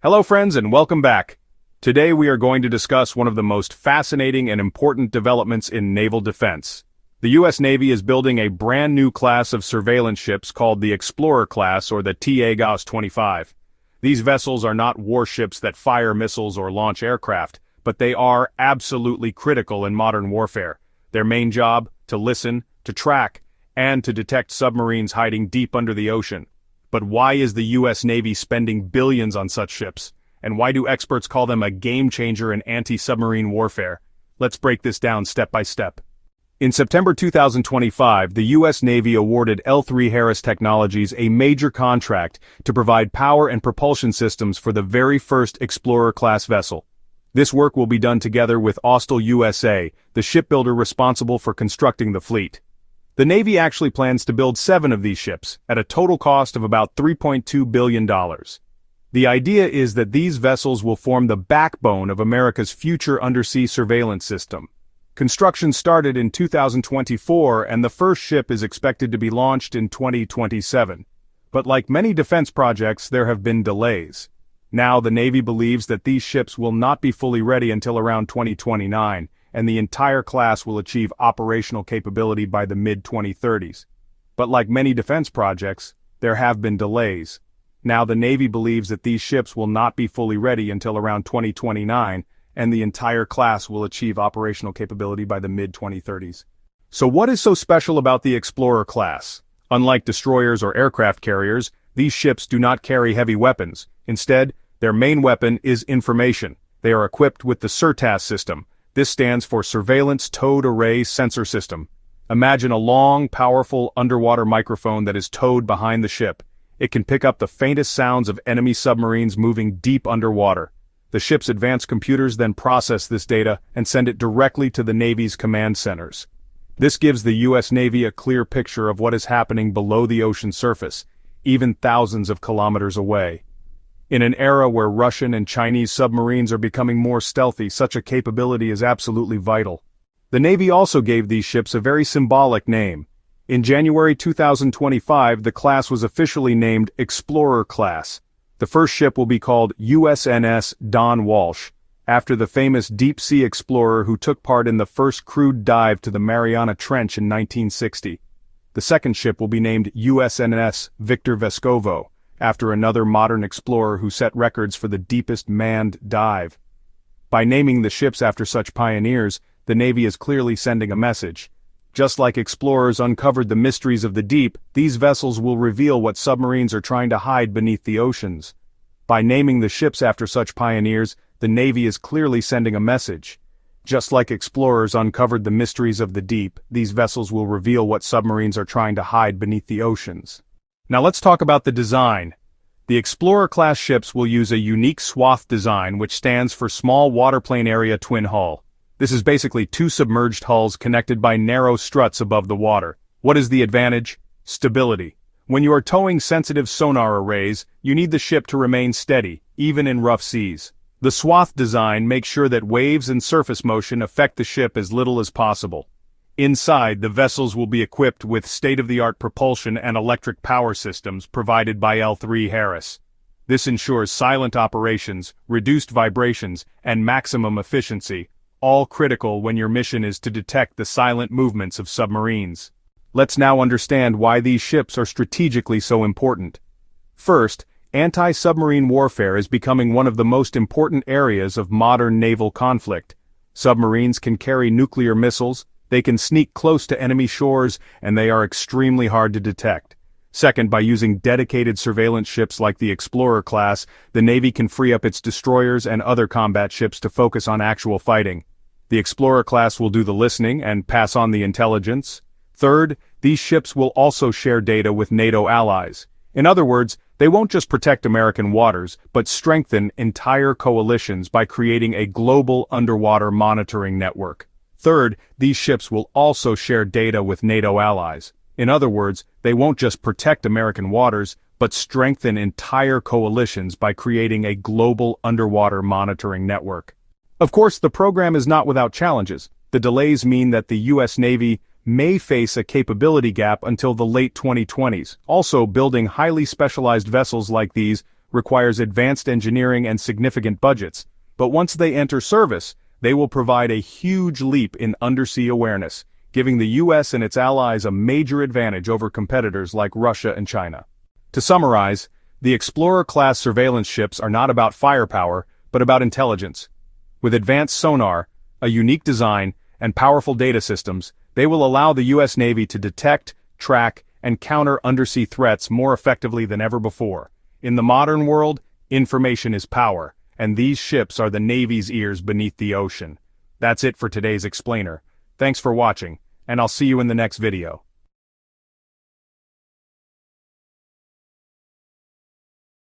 Hello friends and welcome back. Today we are going to discuss one of the most fascinating and important developments in naval defense. The U.S. Navy is building a brand new class of surveillance ships called the Explorer class or the T-AGOS-25. These vessels are not warships that fire missiles or launch aircraft, but they are absolutely critical in modern warfare. Their main job, to listen, to track, and to detect submarines hiding deep under the ocean. But why is the U.S. Navy spending billions on such ships? And why do experts call them a game-changer in anti-submarine warfare? Let's break this down step by step. In September 2025, the U.S. Navy awarded L3Harris Technologies a major contract to provide power and propulsion systems for the very first Explorer-class vessel. This work will be done together with Austal USA, the shipbuilder responsible for constructing the fleet. The Navy actually plans to build 7 of these ships, at a total cost of about $3.2 billion. The idea is that these vessels will form the backbone of America's future undersea surveillance system. Construction started in 2024 and the first ship is expected to be launched in 2027. But like many defense projects, there have been delays. Now the Navy believes that these ships will not be fully ready until around 2029, and the entire class will achieve operational capability by the mid-2030s. But like many defense projects, there have been delays. Now the Navy believes that these ships will not be fully ready until around 2029, and the entire class will achieve operational capability by the mid-2030s. So what is so special about the Explorer class? Unlike destroyers or aircraft carriers, these ships do not carry heavy weapons. Instead, their main weapon is information. They are equipped with the SIRTAS system. This stands for Surveillance Towed Array Sensor System. Imagine a long, powerful underwater microphone that is towed behind the ship. It can pick up the faintest sounds of enemy submarines moving deep underwater. The ship's advanced computers then process this data and send it directly to the Navy's command centers. This gives the U.S. Navy a clear picture of what is happening below the ocean surface, even thousands of kilometers away. In an era where Russian and Chinese submarines are becoming more stealthy, such a capability is absolutely vital. The Navy also gave these ships a very symbolic name. In January 2025, the class was officially named Explorer class. The first ship will be called USNS Don Walsh, after the famous deep-sea explorer who took part in the first crewed dive to the Mariana Trench in 1960. The second ship will be named USNS Victor Vescovo, after another modern explorer who set records for the deepest manned dive. By naming the ships after such pioneers, the Navy is clearly sending a message. Just like explorers uncovered the mysteries of the deep, these vessels will reveal what submarines are trying to hide beneath the oceans. By naming the ships after such pioneers, the Navy is clearly sending a message. Just like explorers uncovered the mysteries of the deep, these vessels will reveal what submarines are trying to hide beneath the oceans. Now let's talk about the design. The Explorer-class ships will use a unique swath design which stands for Small Waterplane Area Twin Hull. This is basically 2 submerged hulls connected by narrow struts above the water. What is the advantage? Stability. When you are towing sensitive sonar arrays, you need the ship to remain steady, even in rough seas. The swath design makes sure that waves and surface motion affect the ship as little as possible. Inside, the vessels will be equipped with state-of-the-art propulsion and electric power systems provided by L3Harris. This ensures silent operations, reduced vibrations, and maximum efficiency, all critical when your mission is to detect the silent movements of submarines. Let's now understand why these ships are strategically so important. First, anti-submarine warfare is becoming one of the most important areas of modern naval conflict. Submarines can carry nuclear missiles, they can sneak close to enemy shores, and they are extremely hard to detect. Second, by using dedicated surveillance ships like the Explorer class, the Navy can free up its destroyers and other combat ships to focus on actual fighting. The Explorer class will do the listening and pass on the intelligence. Third, these ships will also share data with NATO allies. In other words, they won't just protect American waters, but strengthen entire coalitions by creating a global underwater monitoring network. Third, these ships will also share data with NATO allies. In other words, they won't just protect American waters, but strengthen entire coalitions by creating a global underwater monitoring network. Of course, the program is not without challenges. The delays mean that the U.S. Navy may face a capability gap until the late 2020s. Also, building highly specialized vessels like these requires advanced engineering and significant budgets, but once they enter service, they will provide a huge leap in undersea awareness, giving the US and its allies a major advantage over competitors like Russia and China. To summarize, the Explorer-class surveillance ships are not about firepower, but about intelligence. With advanced sonar, a unique design, and powerful data systems, they will allow the US Navy to detect, track, and counter undersea threats more effectively than ever before. In the modern world, information is power, and these ships are the Navy's ears beneath the ocean. That's it for today's explainer. Thanks for watching, and I'll see you in the next video.